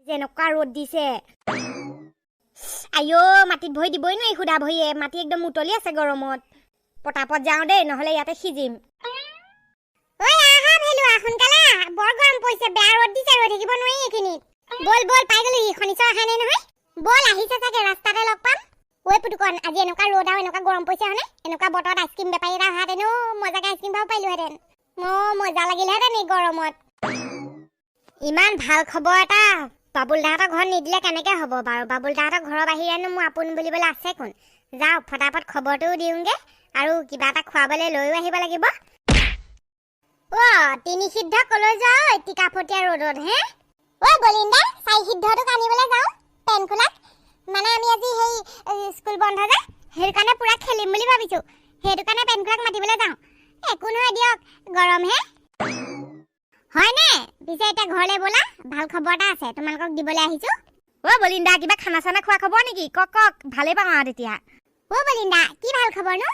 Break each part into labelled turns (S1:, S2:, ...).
S1: যেনেকুৱা ৰ'দ দিছে আইও মাটিত ভৰি দিবই নোৱাৰি খুদা ভৰিয়ে মাটি একদম উতলি আছে গৰমত পটাপট যাওঁ দেই নহ'লে ইয়াতে সিজিম ঐ আহা ভেলুৱা সোনকালে বৰ গৰম পৰিছে বেয়া ৰ'দ দিছে ৰৈ থাকিব নোৱাৰি এইখিনিত বল বল পাই গ'লো শনিশ্চৰ অহা নাই নহয় বল আহিছে চাগে ৰাস্তাতে লগ পাম ঐ পুতুকন আজি এনেকুৱা ৰ'দ আৰু এনেকুৱা গৰম পৰিছে হয়নে এনেকুৱা বতৰত আইচক্ৰীম বেপাৰী এটা অহাহেঁতেনো মজাকে আইচক্ৰীম খাব পাৰিলোহেঁতেন মজা লাগিলেহেঁতেন এই গৰমত ইমান ভাল খবৰ এটা বাবুল দাহঁতৰ ঘৰত নিদিলে কেনেকৈ হ'ব বাৰু বাবুল দাহঁতৰ ঘৰৰ বাহিৰেনো মোৰ আপোন বুলিবলৈ আছে কোন যাওঁ ফটাফট খবৰটোও দিওঁগৈ আৰু কিবা এটা খুৱাবলৈ লৈও আহিব লাগিব তিনি সিদ্ধ কলৈ যাওঁ টিকাফটীয়া ৰ'দত হে বলিন্দা চাৰি সিদ্ধটোক আনিবলৈ যাওঁ পেন খোলাত মানে আমি আজি সেই স্কুল বন্ধ যে সেইটো কাৰণে পুৰা খেলিম বুলি ভাবিছোঁ সেইটো কাৰণে পেন খোলাক মাতিবলৈ যাওঁ একো নহয় দিয়ক গৰমহে হয়নে পিছে এতিয়া ঘৰলৈ ব'লা ভাল খবৰ এটা আছে তোমালোকক দিবলৈ আহিছোঁ বলিন্দা কিবা খানা চানা খোৱা খবৰ নেকি কক ভালেই পাওঁ আৰু তেতিয়া বলিন্দা কি ভাল খবৰ নো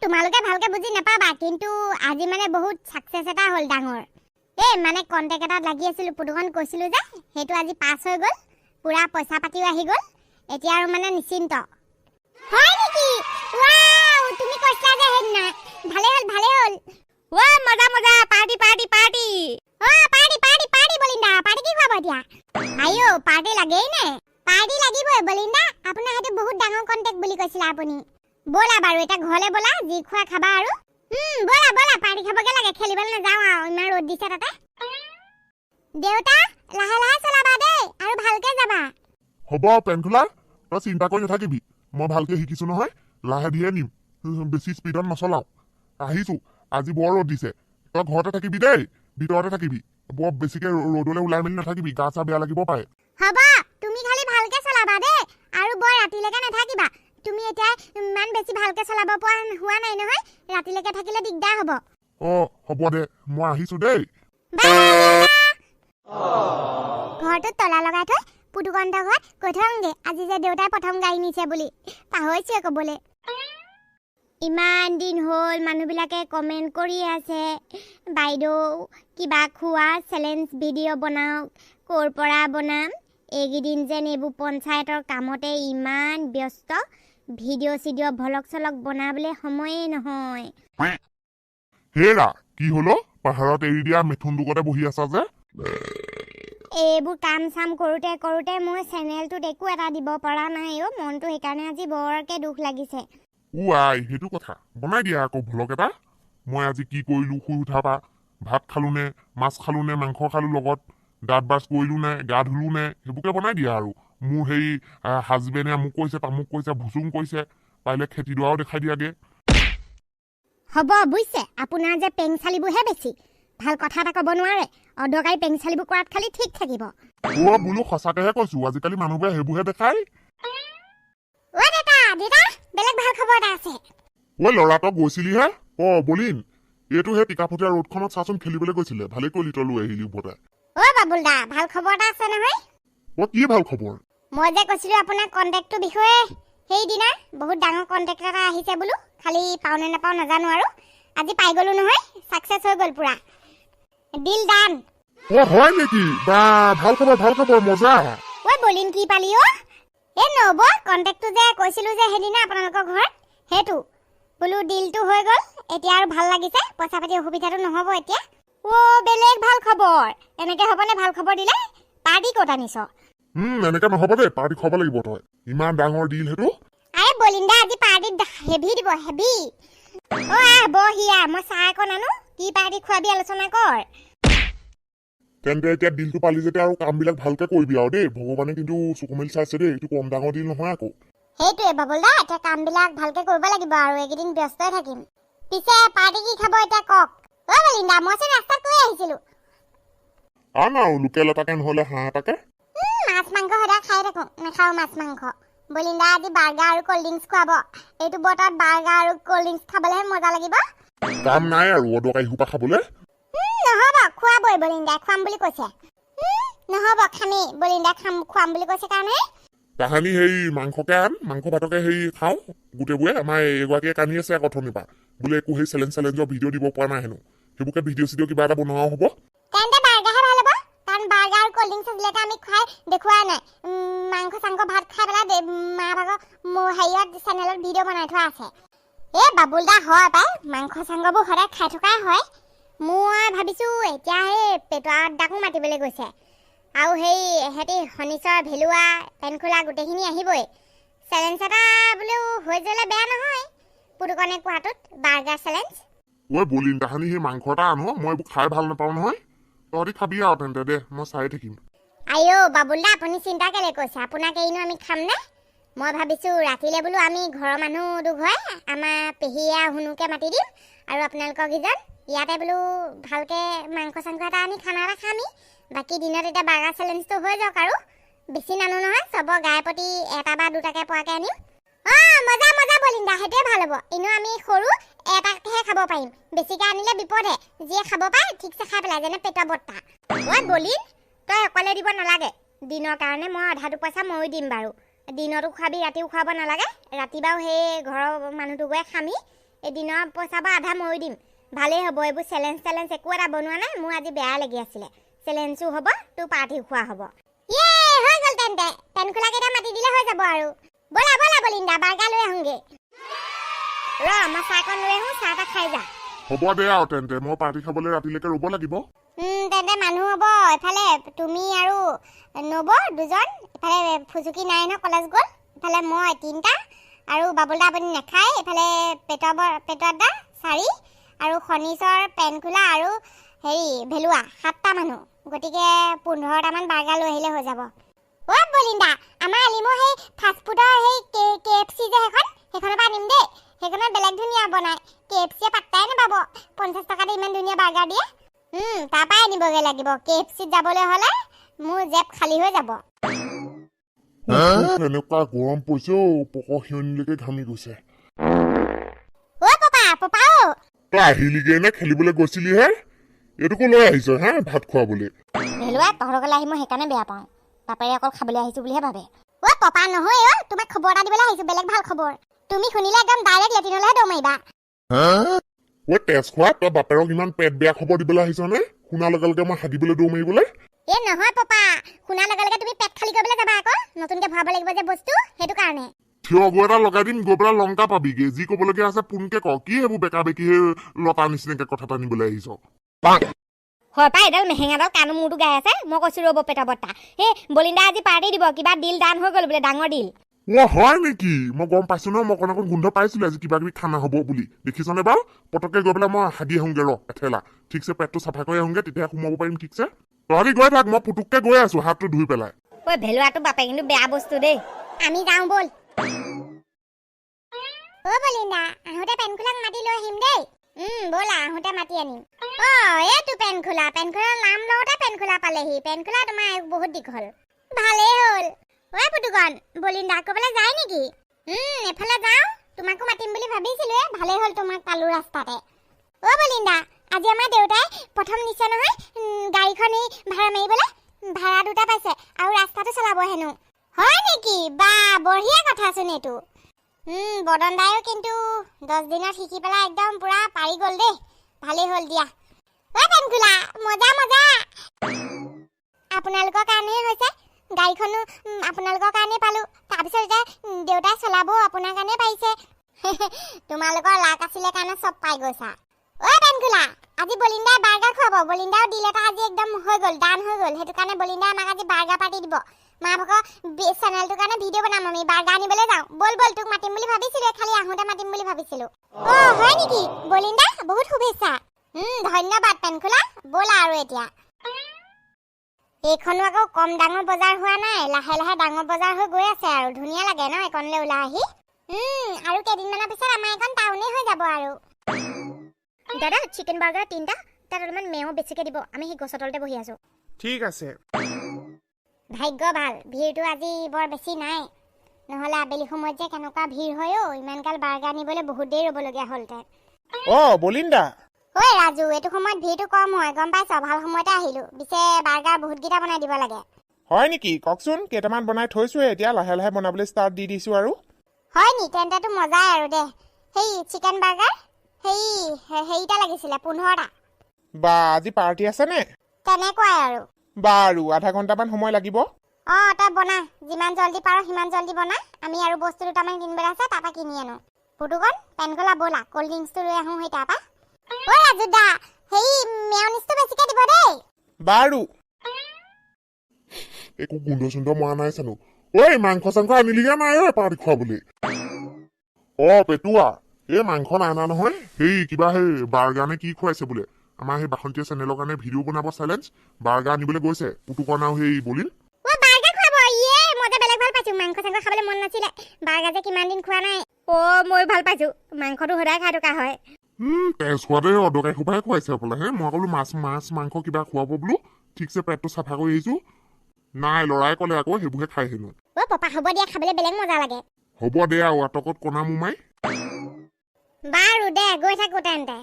S1: তোমালোকে ভালকে বুজি নাপাবা কিন্তু আজি মানে বহুত ছাকচেছ এটা হ'ল ডাঙৰ মানে কণ্টেক্ট এটাত লাগি আছিলোঁ পুতুকন কৈছিলোঁ যে সেইটো আজি পাছ হৈ গ'ল পুৰা পইচা পাতিও আহি গ'ল এতিয়া আৰু মানে নিশ্চিন্ত হয় নেকি তুমি কৈছিলা যে সেইদিনা ভালেই হ'ল মজা মজা party party party party party party বলিন্দা পাৰ্টি কি খুৱাব এতিয়া আইও পাৰ্টি লাগেই নে পাৰ্টি লাগিবই বলিন্দা আপোনাৰ সেইটো বহুত ডাঙৰ কণ্টেক্ট বুলি কৈছিলে আপুনি ব'লা বাৰু এটা ঘৰলৈ ব'লা যি খোৱা খাবা আৰু ব'লা ব'লা পাৰ্টি খাবগে লাগে খেলিবলৈ নাযাওঁ আৰু ইমান ৰ'দ দিছে তাতে দেউতা লাহে লাহে চলাবা দেই আৰু ভালকে যাবা
S2: হ'ব পেনখোলা তই চিন্তা কৰি নাথাকিবি মই ভালকে শিকিছো নহয় লাহে ধীৰে নিম বেছি স্পীডত নচলাও আহিছোঁ আজি বৰ ৰ'দ দিছে তই ঘৰতে থাকিবি দেই ভিতৰতে থাকিবি বৰ বেছিকে ৰ'দলৈ ওলাই মেলি নাথাকিবি গা চা বেয়া লাগিব পাৰে
S1: হ'ব তুমি খালি ভালকে চলাবা দেই আৰু বৰ ৰাতিলৈকে নাথাকিবা তুমি এতিয়া ইমান বেছি ভালকে চলাব পৰা হোৱা নাই নহয় ৰাতিলৈকে থাকিলে দিগদাৰ হ'ব
S2: হ'ব দে মই আহিছোঁ দেই
S1: ঘৰটোত তলা লগাই থৈ পুতুকন্তৰ ঘৰত কৈ থওঁগে আজি যে দেউতাই প্ৰথম গাড়ী নিছে বুলি পাহৰিছোৱে ক'বলৈ ইমান দিন হ'ল মানুহবিলাকে কমেণ্ট কৰি আছে বাইদেউ কিবা খোৱা চেলেঞ্জ ভিডিঅ' বনাওক ক'ৰ পৰা বনাম এইকেইদিন যেন এইবোৰ পঞ্চায়তৰ কামতে ইমান ব্যস্ত ভিডিঅ' চিডিঅ' ভলক চলক বনাবলৈ সময়েই নহয়
S2: হেৰা কি হলো পাহাৰত এৰি দিয়া মেথুন দুকতে বহি আছা যে
S1: এইবোৰ কাম চাম কৰোঁতে কৰোঁতে মই চেনেলটোত একো এটা দিব পৰা নাই মনটো সেইকাৰণে আজি বৰকে দুখ লাগিছে
S2: আই সেইটো কথা বনাই দিয়া আকৌ ভ্লগ এটা মই আজি কি কৰিলোঁ শুই উঠাৰ পৰা ভাত খালোঁ নে মাছ খালোঁ নে মাংস খালোঁ লগত দাঁত ব্ৰাছ কৰিলোঁ নে গা ধুলোঁ নে সেইবোৰকে বনাই দিয়া আৰু মোৰ সেই হাজবেণ্ডে মোক কৈছে তামুক কৈছে ভুচুং কৈছে পাৰিলে খেতিডৰাও দেখাই দিয়াগে
S1: হ'ব বুজিছে আপোনাৰ যে পেং চালিবোৰহে বেছি ভাল কথা এটা ক'ব নোৱাৰে অদৰকাৰী পেং চালিবোৰ কৰাত খালি ঠিক থাকিব
S2: বোলো সঁচাকেহে কৈছোঁ আজিকালি মানুহবোৰে সেইবোৰহে দেখায়
S1: বেলেগ ভাল খবৰ এটা আছে
S2: ল'ৰা তই গৈছিলিহে বলিন এইটো সেই টিকাফটীয়া ৰোডখনত চাচোন খেলিবলৈ গৈছিলে ভালেই কৰিলি তই লৈ আহিলি উভতাই
S1: বাবুল দা ভাল খবৰ এটা আছে নহয়
S2: কি ভাল খবৰ
S1: মই যে কৈছিলোঁ আপোনাৰ কণ্টেক্টটোৰ বিষয়ে সেইদিনা বহুত ডাঙৰ কণ্টেক্ট এটা আহিছে বোলো খালি পাওঁ নে নাপাওঁ নাজানো আৰু আজি পাই গ'লো নহয় ছাকচেছ হৈ গ'ল পুৰা ডিল ডান
S2: হয় নেকি বা ভাল খবৰ মজা
S1: বলিন কি পালি নব কণ্টেক্টটো যে কৈছিলোঁ যে সেইদিনা আপোনালোকৰ ঘৰত সেইটো বোলো ডিলটো হৈ গ'ল এতিয়া আৰু ভাল লাগিছে পইচা পাতি অসুবিধাটো নহ'ব এতিয়া বেলেগ ভাল খবৰ এনেকে হ'বনে ভাল খবৰ দিলে পাৰ্টি ক'ত আনিছ
S2: এনেকে নহ'ব দেই পাৰ্টি খাব লাগিব তই ইমান ডাঙৰ ডিল সেইটো
S1: বলিন্দা আজি পাৰ্টিত হেভি দিব হেভি বহিয়া মই চাহ অকণ আনো কি পাৰ্টি খুৱাবি আলোচনা কৰ
S2: তেন্তে এতিয়া ডিলটো পালি যেতিয়া আৰু কামবিলাক ভালকে কৰিবি আৰু দেই ভগৱানে কিন্তু চকু মেলি চাইছে দেই এইটো কম ডাঙৰ ডিল নহয় আকৌ
S1: সেইটোৱে বাবুল দা এতিয়া কামবিলাক ভালকে কৰিব লাগিব আৰু এইকেইদিন ব্যস্তই থাকিম পিছে পাৰ্টি কি খাব এতিয়া কওক বলিন্দা মই ৰাস্তাত কৈ আহিছিলোঁ
S2: লোকেল এটাকে নহ'লে হাঁহ এটাকে
S1: মাছ মাংস সদায় খাই থাকোঁ নাখাওঁ মাছ মাংস বলিন্দা আজি বাৰ্গাৰ আৰু কল্ড ড্ৰিংকছ খুৱাব এইটো বতৰত বাৰ্গাৰ আৰু কল্ড ড্ৰিংকছ খাবলৈহে মজা লাগিব
S2: কাম নাই আৰু অদৰকাৰী সোপা খাবলৈ
S1: নহ'ব খুৱাবই বলিন্দা খুৱাম বুলি কৈছে নহ'ব খামেই বলিন্দা খুৱাম বুলি কৈছে কাৰণে
S2: তাহানি সেই মাংসকে আন মাংস ভাতকে সেই খাওঁ গোটেইবোৰে আমাৰ এগৰাকীয়ে কান্দি আছে অথনিৰ পৰা বোলে একো সেই চেলেঞ্জৰ ভিডিঅ' দিব পৰা নাই হেনো সেইবোৰকে ভিডিঅ' চিডিঅ' কিবা এটা বনোৱাও হ'ব
S1: তেন্তে বাৰ্গাৰহে ভাল হ'ব কাৰণ বাৰ্গাৰ কল্ড ড্ৰিংকছ আছিলে আমি খাই দেখুৱা নাই মাংস চাংস ভাত খাই পেলাই মা ভাগৰ হেৰিয়ত চেনেলত ভিডিঅ' বনাই থোৱা আছে বাবুল দা হয় পাই মাংস চাংগবোৰ সদায় খাই থকাই হয় মই ভাবিছোঁ এতিয়া সেই পেটুৱা দাকো মাতিবলৈ গৈছে আৰু সেই সিহঁতি শনিশ্বৰ ভেলুৱা পেনখোলা গোটেইখিনি আহিবই চেলেঞ্জ এটা বোলো হৈ যালে বেয়া নহয় পুতুকনে কোৱাটোত বাৰ্গাৰ চেলেঞ্জ
S2: ঐ বলিন্দাহানি সেই মাংস এটা আনো মই এইবোৰ খাই ভাল নাপাওঁ নহয় তহঁতি খাবি আৰু তেন্তে দে মই চাই থাকিম
S1: আইঅ বাবুল দা আপুনি চিন্তা কেলে কৈছে আপোনাক এইনো আমি খাম নে মই ভাবিছোঁ ৰাতিলৈ বোলো আমি ঘৰৰ মানুহ দুঘৰে আমাৰ পেহীয়া হুনুকে মাতি দিম আৰু আপোনালোকৰ কেইজন ইয়াতে বোলো ভালকৈ মাংস চাংস এটা আনি খানা এটা খামি বাকী দিনত এতিয়া বাৰ্গাৰ চেলেঞ্জটো হৈ যাওক আৰু বেছি নানো নহয় চবৰ গায়ে প্ৰতি এটা বা দুটাকৈ পোৱাকৈ আনিম মজা মজা বলিন্দা সেইটোৱে ভাল হ'ব এনেও আমি সৰু এটাকহে খাব পাৰিম বেছিকৈ আনিলে বিপদহে যিয়ে খাব পাৰে ঠিকছে খাই পেলাই যেনে পেটৰ বৰ্তা ঐ বলিন তই অকলে দিব নালাগে দিনৰ কাৰণে মই আধাটো পইচা ময়ো দিম বাৰু দিনতো খুৱাবি ৰাতিও খুৱাব নালাগে ৰাতি বাৰু সেই ঘৰৰ মানুহটো গৈ খামি এই দিনৰ পইচা বাৰু আধা ময়ো দিম ভালেই হ'ব এইবোৰ চেলেঞ্জ একো এটা বনোৱা নাই মোৰ আজি বেয়া লাগি আছিলে চেলেঞ্জো হ'ব তোৰ পাৰ্টিও খোৱা হ'ব হৈ গ'ল তেন্তে পেনখোলাকেইটা মাতি দিলে হৈ যাব আৰু ব'লা ব'লা বলিন্দা বাৰ্গাৰ লৈ আহোঁগৈ মই চাহকণ লৈ আহোঁ চাহ এটা খাই যা
S2: হ'ব দে আৰু তেন্তে মই পাৰ্টি খাবলৈ ৰাতিলৈকে ৰ'ব লাগিব
S1: তেন্তে মানুহ হ'ব এফালে তুমি আৰু নব দুজন এফালে ফুচুকি নাই ন কলেজ গ'ল এফালে মই 3টা আৰু বাবুল দা আপুনি নাখায় এফালে পেটৰ দা 4 আৰু শনিশ্বৰ পেনখোলা আৰু হেৰি ভেলুৱা 7টা মানুহ গতিকে 15টামান বাৰ্গাৰ লৈ আহিলে হৈ যাব বলিন্দা আমাৰ আলিমো সেই ফাষ্টফুডৰ সেই KFC যে সেইখনৰ পৰা আনিম দেই সেইখনত বেলেগ ধুনীয়া বনায় KFCয়ে পাত্তাই নাপাব 50 টকাতে ইমান ধুনীয়া বাৰ্গাৰ দিয়ে তাৰপৰাই আনিবগৈ লাগিব KFCত যাবলৈ হ'লে মোৰ জেপ খালী হৈ যাব
S2: এনেকুৱা গৰম পৰিছে পক সিয়নিলৈকে ঘামি গৈছে
S1: পাপা
S2: তই আহিলিগে নে খেলিবলৈ গৈছিলিহে এইটোকো লৈ আহিছ হে ভাত খুৱাবলৈ
S1: ভেলুৱা তহঁতৰ ঘৰলৈ আহি মই সেইকাৰণে বেয়া পাওঁ বাপেৰে অকল খাবলৈ আহিছোঁ বুলিহে ভাবে পাপা নহয় তোমাক খবৰ এটা দিবলৈ আহিছোঁ বেলেগ ভাল খবৰ তুমি শুনিলে একদম ডাইৰেক্ট লেট্ৰিনলৈহে দৌৰ মাৰিবা
S2: তেজ খোৱা তই বাপেৰক ইমান পেট বেয়া খবৰ দিবলৈ আহিছ নে শুনাৰ লগে লগে মই হাগিবলৈ দৌৰ মাৰিবলৈ
S1: নহয় পাপা শুনাৰ লগে লগে তুমি পেট খালী কৰিবলৈ যাবা আকৌ নতুনকৈ ভৰাব লাগিব যে বস্তু সেইটো কাৰণে
S2: থিয় গৈ এটা লগাই দিম গৈ পেলাই লংকা পাবিগে যি ক'বলগীয়া আছে পোনকে ক কি এইবোৰ বেকা বেকি লতা নিচিনাকে কথা টানিবলৈ আহিছ
S1: হয় পাই এডাল মেহেঙাডাল কাণো মূৰটো গাই আছে মই কৈছোঁ ৰ'ব পেটা বৰ্তা সেই বলিন্দা আজি পাৰ্টি দিব কিবা ডিল ডান হৈ গ'ল বোলে ডাঙৰ ডিল
S2: হয় নেকি মই গম পাইছো ন মই অকণ গোন্ধ পাইছিলো আজি কিবা কিবি খানা হ'ব বুলি দেখিছনে বাৰু পটককে গৈ পেলাই মই হাগি আহোঁগে এঠেলা ঠিকছে পেটটো চাফা কৰি আহোঁগে তেতিয়া সোমাব পাৰিম ঠিকছে তহঁতি গৈ থাক মই পুতুককে গৈ আছো হাতটো ধুই পেলাই
S1: ভেলুৱাটো বাপে কিন্তু বেয়া বস্তু দেই আমি যাওঁ ব'ল বলিন্দা আহোঁতে পেনখোলাক মাতি লৈ আহিম দেই ব'লা আহোঁতে মাতি আনিম এইটো পেনখোলাৰ নাম লওঁতে পেনখোলা পালেহি পেনখোলা তোমাৰ বহুত দীঘল ভালেই হ'ল পুতুকন বলিন্দা ক'বলৈ যায় নেকি এফালে যাওঁ তোমাকো মাতিম বুলি ভাবিছিলোৱে ভালেই হ'ল তোমাক পালোঁ ৰাস্তাতে বলিন্দা আজি আমাৰ দেউতাই প্ৰথম নিছে নহয় গাড়ীখন এই ভাড়া মাৰিবলৈ ভাড়া 2টা পাইছে আৰু ৰাস্তাটো চলাব হেনো হয় নেকি বা বঢ়িয়া কথাচোন এইটো বদন দায়ো কিন্তু 10 দিনত শিকি পেলাই একদম পুৰা পাৰি গ'ল দেই ভালেই হ'ল দিয়া পেনখোলা মজা মজা আপোনালোকৰ কাৰণেই হৈছে গাড়ীখনো আপোনালোকৰ কাৰণে পালোঁ তাৰপিছত এতিয়া দেউতাই চলাব আপোনাৰ কাৰণে পাৰিছে তোমালোকৰ লাক আছিলে কাৰণে চব পাই গৈছা পেনখোলা আজি বলিন্দাই বাৰ্গাৰ খুৱাব বলিন্দাও ডিল এটা আজি একদম হৈ গ'ল ডান হৈ গ'ল সেইটো কাৰণে বলিন্দাই আমাক আজি বাৰ্গাৰ পাৰ্টি দিব মা ভাগৰ চেনেলটোৰ কাৰণে ভিডিঅ' বনাম আমি বাৰ্গাৰ আনিবলৈ যাওঁ ব'ল তোক মাতিম বুলি ভাবিছিলোঁ খালি আহোঁতে মাতিম বুলি ভাবিছিলোঁ হয় নেকি বলিন্দা বহুত শুভেচ্ছা ধন্যবাদ পেনখোলা ব'লা আৰু এতিয়া এইখনো আকৌ কম ডাঙৰ বজাৰ হোৱা নাই লাহে লাহে ডাঙৰ বজাৰ হৈ গৈ আছে আৰু ধুনীয়া লাগে ন এইকণলৈ ওলাই আহি আৰু কেইদিনমানৰ পিছত আমাৰ এইখন টাউনেই হৈ যাব আৰু দাদা চিকেন বাৰ্গাৰ 3টা তাত অলপমান মেও বেছিকৈ দিব আমি সেই গছৰ তলতে বহি আছোঁ
S3: ঠিক আছে
S1: ভাগ্য ভাল ভিৰটো আজি বৰ বেছি নাই নহ'লে আবেলি সময়ত যে কেনেকুৱা ভিৰ হয় ইমানকাল বাৰ্গাৰ আনিবলৈ বহুত দেৰি ৰ'বলগীয়া হ'লহেঁতেন
S3: বলিন্দা
S1: ৰাজু এইটো সময়ত ভিৰটো কম হয় গম পাইছ ভাল সময়তে আহিলোঁ পিছে বাৰ্গাৰ বহুতকেইটা বনাই দিব লাগে
S3: হয় নেকি কওকচোন কেইটামান বনাই থৈছোৱে এতিয়া লাহে লাহে বনাবলৈ ষ্টাৰ্ট দি দিছোঁ আৰু
S1: হয় নি তেন্তেতো মজাই আৰু দে সেই চিকেন বাৰ্গাৰ হেৰিটা লাগিছিলে 15টা
S3: বা আজি পাৰ্টি আছে নে
S1: তেনেকুৱাই আৰু
S3: বাৰু আধা ঘণ্টামান সময় লাগিব
S1: তই বনা যিমান জলদি পাৰ সিমান জলদি বনা আমি আৰু বস্তু দুটামান কিনিবলৈ আছে তাৰপৰা কিনি আনো পুতুকন পেনকলা ব'লা ক'ল্ড ড্ৰিংকছটো লৈ আহোঁ সেই তাৰপৰা ঐ ৰাজুদা সেই মেয়নিজটো বেছিকৈ দিব দেই
S3: বাৰু
S2: একো গোন্ধ চোন্ধ মৰা নাই জানো ঐ মাংস চাংস আনিলিগে নাই পাৰ্টি খুৱাবলৈ পেটুৱা এই মাংস নাই অনা নহয় সেই কিবা সেই বাৰ্গাৰ নে কি খুৱাইছে বোলে আমাৰ সেই বাসন্তীয় চেনেলৰ কাৰণে ভিডিঅ' বনাব চেলেঞ্জ বাৰ্গাৰ আনিবলৈ গৈছে পুতুকন আৰু সেই বলিন
S1: মাংস চাংস খাবলৈ মন নাছিলে বাৰ্গাৰ যে কিমান দিন খোৱা নাই মই ভাল পাইছো মাংসটো সদায় খাই থকা হয়
S2: তেজ খোৱাতে অদৰকাৰী সোপাহে খুৱাইছে বোলে হে মই ক'লো মাছ মাংস কিবা খুৱাব বোলো ঠিকছে পেটটো চাফা কৰি আহিছো নাই ল'ৰাই ক'লে আকৌ সেইবোৰহে খাই হেনো
S1: পপা হ'ব দিয়া খাবলৈ বেলেগ মজা লাগে
S2: হ'ব দে আৰু আটকত কণা মোমাই
S1: বাৰু দে গৈ থাকো তেন্তে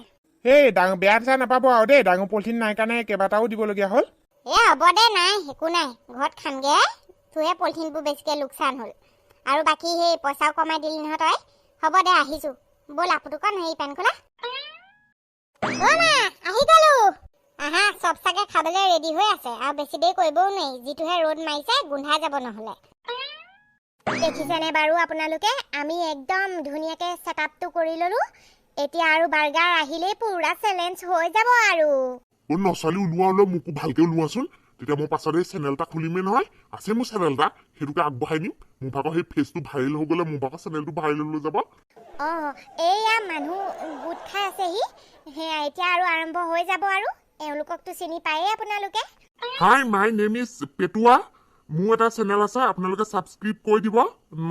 S3: এই বেয়া চেয়া নাপাব আৰু দেই ডাঙৰ পলিথিন নাই কাৰণে কেইবাটাও দিবলগীয়া হ'ল
S1: হ'ব দে নাই একো নাই ঘৰত খামগে তোহে পলিথিনবোৰ বেছিকৈ লোকচান হ'ল আৰু বাকী সেই পইচাও কমাই দিলি নহয় তই হ'ব দে আহিছো ব'লা পুতুকন সেই পেন খোলা মা আহি গলো আহা চব চাগে খাবলৈ ৰেডি হৈ আছে আৰু বেছি দেৰি কৰিবও নোৱাৰি যিটোহে ৰ'দ মাৰিছে গোন্ধাই যাব নহ'লে দেখিছেনে বাৰু আপোনালোকে আমি একদম ধুনীয়াকৈ ছেটআপটো কৰি ল'লো এতিয়া আৰু বাৰ্গাৰ আহিলেই পুৰা চেলেঞ্জ হৈ যাব আৰু
S2: নচালি ওলোৱা হ'লেও মোকো ভালকে ওলোৱাচোন তেতিয়া মই পাছতে চেনেল এটা খুলিমেই নহয় আছে মোৰ চেনেল এটা সেইটোকে আগবঢ়াই নিম মোৰ ভাগৰ সেই ফেচটো ভাইৰেল হৈ গ'লে মোৰ ভাগৰ চেনেলটো ভাইৰেল হৈ যাব
S1: এইয়া মানুহ গোট খাই আছেহি সেয়া এতিয়া আৰু আৰম্ভ হৈ যাব আৰু এওঁলোককতো চিনি পায়েই আপোনালোকে
S2: হাই মাই নেম ইজ পেটুৱা মোৰ এটা চেনেল আছে আপোনালোকে ছাবস্ক্ৰাইব কৰি দিব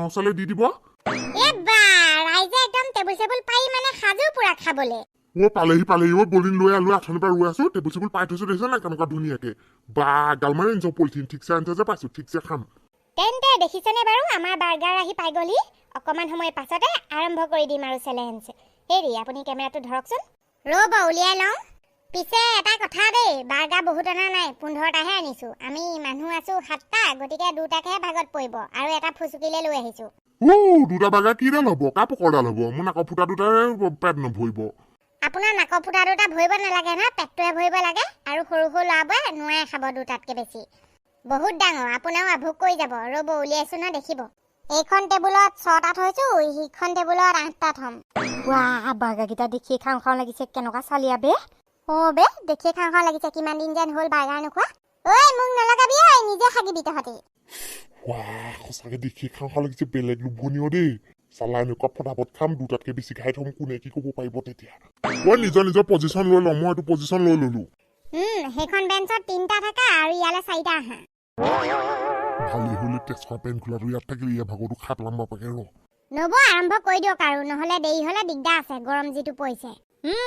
S2: নচালে দি দিব
S1: ৰাইজে একদম টেবুল চেবুল পাই মানে সাজু পুৰা খাবলৈ
S2: পালেহি বলিন লৈ আঠনিৰ পৰা ৰৈ আছো টেবুল চেবুল পাই থৈছো দেখিছে নাই কেনেকুৱা ধুনীয়াকে বা গালমাৰি আনিছ পলিথিন ঠিকছে আনিছে যে পাইছো ঠিকছে খাম
S1: তেন্তে দেখিছেনে বাৰু আমাৰ বাৰ্গাৰ আহি পাই গ'লি অকণমান সময়ৰ পাছতে আৰম্ভ কৰি দিম আৰু চেলেঞ্জ হেৰি আপুনি কেমেৰাটো ধৰকচোন ৰ'ব উলিয়াই লওঁ পিছে এটা কথা দেই বাৰ্গাৰ বহুত অনা নাই 15টাহে আনিছো আমি মানুহ আছো 7টা গতিকে 2টাকহে ভাগত পৰিব আৰু এটা ফুচুকিলে লৈ আহিছো
S2: দুটা বাৰ্গাৰ কিডাল হ'ব কা পকৰডাল হ'ব মোৰ নাকৰ ফুটা দুটাৰে পেট নভৰিব
S1: আপোনাৰ নাকৰ ফুটা দুটা ভৰিব নালাগে নহয় পেটটোৱে ভৰিব লাগে আৰু সৰু সৰু ল'ৰাবোৰে নোৱাৰে খাব দুটাতকৈ বেছি বহুত ডাঙৰ আপোনাৰো আভোগ কৰি যাব ৰ'ব উলিয়াইছো ন দেখিব এইখন টেবুলত 6টা থৈছো সিখন টেবুলত 8টা থম বাৰ্গাৰকেইটা দেখি খাওঁ খাওঁ লাগিছে কেনেকুৱা চালিয়া বে দেখি খাওঁ খাওঁ লাগিছে কিমান দিন যেন হ'ল বাৰ্গাৰ নোখোৱা মোক নলগাবি নিজে খাগিবি তহঁতি
S2: সঁচাকে দেখি খাওঁ খাওঁ লাগিছে বেলেগ লোভনীয় দেই চালা এনেকুৱা ফটাফট খাম দুটাতকে বেছি খাই থম কোনে কি ক'ব পাৰিব তেতিয়া নিজৰ পজিশ্যন লৈ লওঁ মই এইটো পজিশ্যন লৈ ললো
S1: সেইখন বেঞ্চত 3টা থাকা আৰু ইয়ালে 4টা আহা
S2: ভালেই হ'লে তেজখোৱা পেন খোলাটো ইয়াত থাকিলে ইয়াৰ ভাগৰটো খাই পেলাম বাপাকে
S1: নব আৰম্ভ কৰি দিয়ক আৰু নহ'লে দেৰি হ'লে দিগদাৰ আছে গৰম যিটো পৰিছে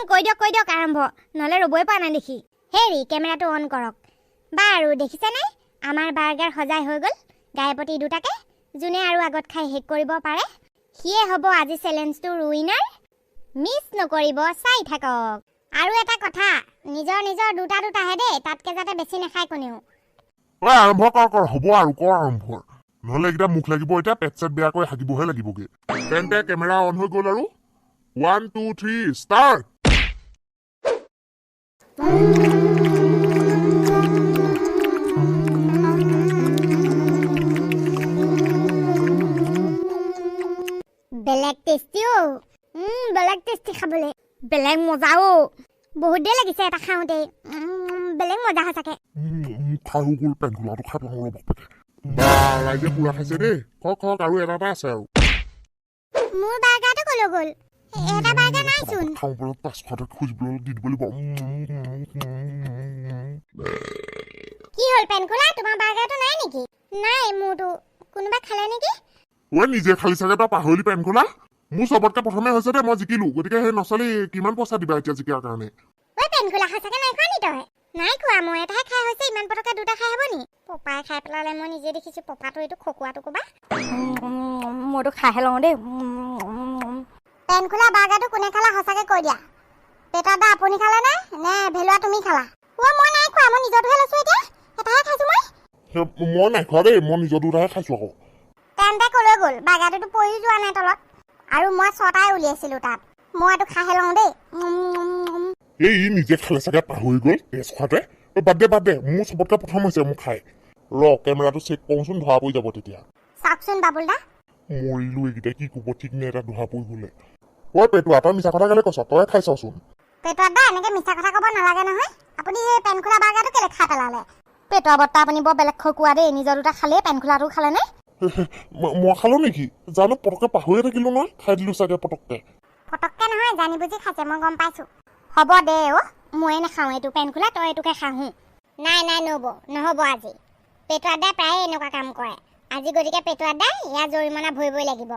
S1: কৈ দিয়ক আৰম্ভ নহ'লে ৰ'বই পৰা নাই দেখি হেৰি কেমেৰাটো অন কৰক বাৰু দেখিছেনে আমাৰ বাৰ্গাৰ সজাই হৈ গ'ল গাইপতি 2টাকে যোনে আৰু আগত খাই শেষ কৰিব পাৰে সিয়ে হ'ব আজি চেলেঞ্জটোৰ উইনাৰ মিছ নকৰিব চাই থাকক আৰু এটা কথা নিজৰ 2টাহে দেই তাতকৈ যাতে বেছি নাখায় কোনেও
S2: আৰম্ভ কৰ হ'ব আৰু কৰ আৰম্ভ নহ'লে এইকেইটা মুখ লাগিব এতিয়া পেট চেট বেয়া কৰি হাগিবহে লাগিবগে তেন্তে কেমেৰা অন হৈ গ'ল আৰু 1 2 3 ষ্টাৰ্ট
S1: বেলেগ টেষ্টি খাবলৈ বেলেগ মজাও বহুত দেৰি লাগিছে এটা খাওঁতে বেলেগ মজা সঁচাকে
S2: খাই গ'ল পেন খোলাটো খাই পেলাওঁ অলপ বাপেকে ৰাইজে পুৰা খাইছে দেই খক আৰু এটা আছে আৰু
S1: মোৰ বাৰ্গাৰটো কলৈ গ'ল এটা বাৰ্গাৰ নাইচোন
S2: খাওঁ বোলে 500 খুজিবলৈ দি দিব লাগিব
S1: কি হ'ল পেন খোলা তোমাৰ বাৰ্গাৰটো নাই নেকি নাই মোৰটো কোনোবা খালে নেকি
S2: নিজে খালি চাগে তই পাহৰিলি পেন খোলা মোৰ চবতকে প্ৰথমে হৈছে দে মই জিকিলো গতিকে সেই নচলি কিমান পইচা দিবা এতিয়া জিকাৰ কাৰণে
S1: পেন খোলা সঁচাকে নাই খোৱা নি তই নাই খোৱা মই এটাহে খাই হৈছে ইমান পটকে 2টা খাই হ'ব নি পপাই খাই পেলালে মই নিজে দেখিছো পপাটো এইটো খকুৱাটো ক'বা মইতো খাইহে লওঁ দেই পেন খোলা বাৰ্গাৰটো কোনে খালা সঁচাকে কৈ দিয়া পেটৰ দা আপুনি খালে নে ভেলুৱা তুমি খালা মই নাই খোৱা মই নিজৰটোহে লৈছো এতিয়া এটাহে খাইছো
S2: মই নাই খোৱা দেই মই নিজৰ 2টাহে খাইছো আকৌ
S1: তেন্তে কলৈ গ'ল বাৰ্গাৰটোতো পৰি যোৱা নাই তলত আৰু মই 6টাই উলিয়াইছিলো তাত মই এইটো খাইহে লওঁ দেই
S2: এই নিজে খালে চাগে পাহৰি গ'ল তেজ খোৱাতে বাদ দে মোৰ চবতকৈ প্ৰথম হৈছে মোক খাই কেমেৰাটো চেক কৰোঁচোন ধৰা পৰি যাব তেতিয়া
S1: চাওকচোন বাবুল দা
S2: মৰিলো এইকেইটা কি ক'ব ঠিক নাই এটা ধৰা পৰি গ'লে পেটুৱা তই মিছা কথা কেলে কৈছ তই খাই চাওচোন
S1: পেটুৱা দা এনেকে মিছা কথা ক'ব নালাগে নহয় আপুনি এই পেন খোলা বাৰ্গাৰটো কেলে খাই পেলালে পেটুৱা বৰ্তা আপুনি বৰ বেলেগ খকুৱা দেই নিজৰ দুটা খালেই পেন খোলাটো খালেনে
S2: মই খালো নেকি জানো পটককৈ পাহৰিয়ে থাকিলো নহয় খাই দিলো চাগে পটককৈ
S1: নহয় জানি বুজি খাইছে মই গম পাইছোঁ হ'ব দে ময়ে নাখাওঁ এইটো পেন খোলা তই এইটোকে খাওঁ নাই নহ'ব আজি পেটুৱা দাই প্ৰায়ে এনেকুৱা কাম কৰে আজি গতিকে পেটুৱা দাই ইয়াৰ জৰিমনা ভৰিবই লাগিব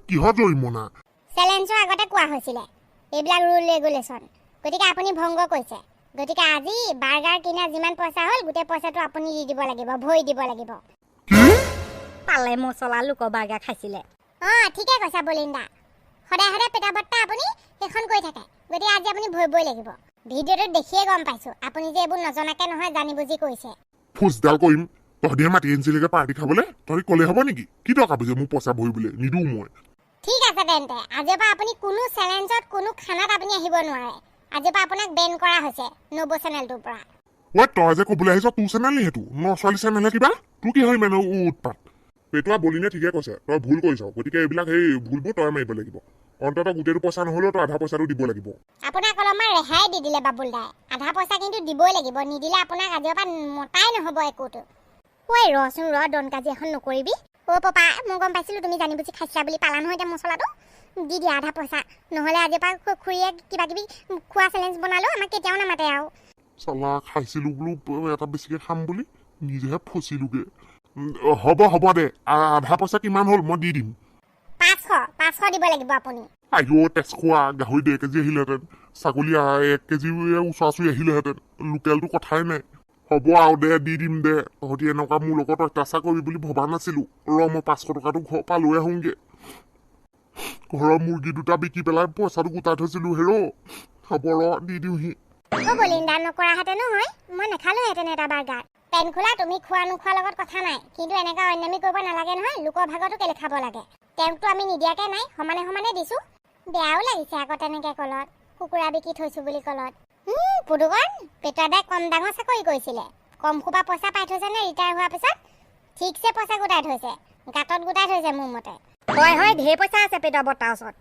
S2: কিহত জৰিমনা
S1: চেলেঞ্জৰ আগতে কোৱা হৈছিলে এইবিলাক ৰুল ৰেগুলেশ্যন গতিকে আপুনি ভংগ কৰিছে গতিকে আজি বাৰ্গাৰ কিনা যিমান পইচা হ'ল গোটেই পইচাটো আপুনি দি দিব লাগিব ভৰি দিব লাগিব
S4: পালে মছলা লোকৰ বাৰ্গাৰ খাইছিলে
S1: ঠিকে কৈছা বলিন্দা সদায় পেটা বৰ্তা আপুনি সেইখন কৰি থাকে গতিকে আজি আপুনি ভৰিবই লাগিব ভিডিঅ'টোত দেখিয়ে গম পাইছোঁ আপুনি যে এইবোৰ নজনাকে নহয় জানি বুজি কৰিছে
S2: ফুচডাল কৰিম তহঁতিয়ে মাতি আনিছিলেগে পাৰ্টি খাবলৈ তহঁতি ক'লে হ'ব নেকি কি টকা বুজি মোক পইচা ভৰিবলৈ নিদিওঁ মই
S1: ঠিক আছে তেন্তে আজিৰ পৰা আপুনি কোনো চেলেঞ্জত কোনো খানাত আপুনি আহিব নোৱাৰে আজিৰ পৰা আপোনাক বেন কৰা হৈছে নব চেনেলটোৰ পৰা
S2: তই যে ক'বলৈ আহিছ তোৰ চেনেল নি সেইটো ছোৱালী চেনেলহে কিবা তোৰ কি হয় মানে উৎপাত পেটুৱা বলিনে ঠিকে কৈছে তই ভুল কৰিছ গতিকে এইবিলাক সেই ভুলবোৰ তই মাৰিব লাগিব অন্ততঃ গোটেইটো পইচা নহ'লেও তই আধা পইচাটো দিব লাগিব
S1: আপোনাক অলপমান ৰেহাই দি দিলে বাবুল দাই আধা পইচা কিন্তু দিবই লাগিব নিদিলে আপোনাক আজিৰ পৰা মতাই নহ'ব একোটো ৰচোন দন কাজি এখন নকৰিবি পাপা মই গম পাইছিলোঁ তুমি জানি বুজি খাইছিলা বুলি পালা নহয় এতিয়া মছলাটো দি দিয়া আধা পইচা নহ'লে আজিৰ পৰা খুৰীয়ে কিবা কিবি খোৱা চেলেঞ্জ বনালোঁ আমাক কেতিয়াও নামাতে আৰু
S2: চালা খাইছিলোঁ বোলো এটা বেছিকৈ খাম বুলি নিজেহে ফচিলোগে হ'ব দে আধা পইচা কিমান হ'ল মই দি দিম
S1: 500 দিব লাগিব আপুনি
S2: তেজ খোৱা গাহৰি 2 কেজি আহিলেহেঁতেন ছাগলী 1 কেজি ওচৰা-ওচৰি আহিলেহেঁতেন লোকেলটো কথাই নাই হ'ব আৰু দি দিম দে তহঁতি এনেকুৱা মোৰ লগত অত্যাচাৰ কৰি বুলি ভবা নাছিলোঁ মই 500 টকাটো ঘৰৰ পৰা লৈ আহোঁগৈ ঘৰৰ মুৰ্গী 2টা বিকি পেলাই পইচাটো গোটাই থৈছিলোঁ হ'ব দি দিওঁহি
S1: বলিন্দা নকৰাহেঁতেন নহয় মই নাখালোহেঁতেন এটা বাৰ্গাৰ পেন খোলা তুমি খোৱা নোখোৱাৰ লগত কথা নাই কিন্তু এনেকুৱা অন্যামি কৰিব নালাগে নহয় লোকৰ ভাগতো কেলে খাব লাগে তেওঁকতো আমি নিদিয়াকৈ নাই সমানে দিছোঁ বেয়াও লাগিছে আকৌ তেনেকৈ কলত কুকুৰা বিকি থৈছোঁ বুলি কলত পুদুকণ পেটুৱা দাই কম ডাঙৰ চাকৰি কৰিছিলে কম সোপা পইচা পাই থৈছে নে ৰিটায়াৰ হোৱাৰ পিছত ঠিকছে পইচা গোটাই থৈছে গাঁতত গোটাই থৈছে মোৰ মতে
S4: হয় ঢেৰ পইচা আছে পেটুৱা বৰ্তাৰ ওচৰত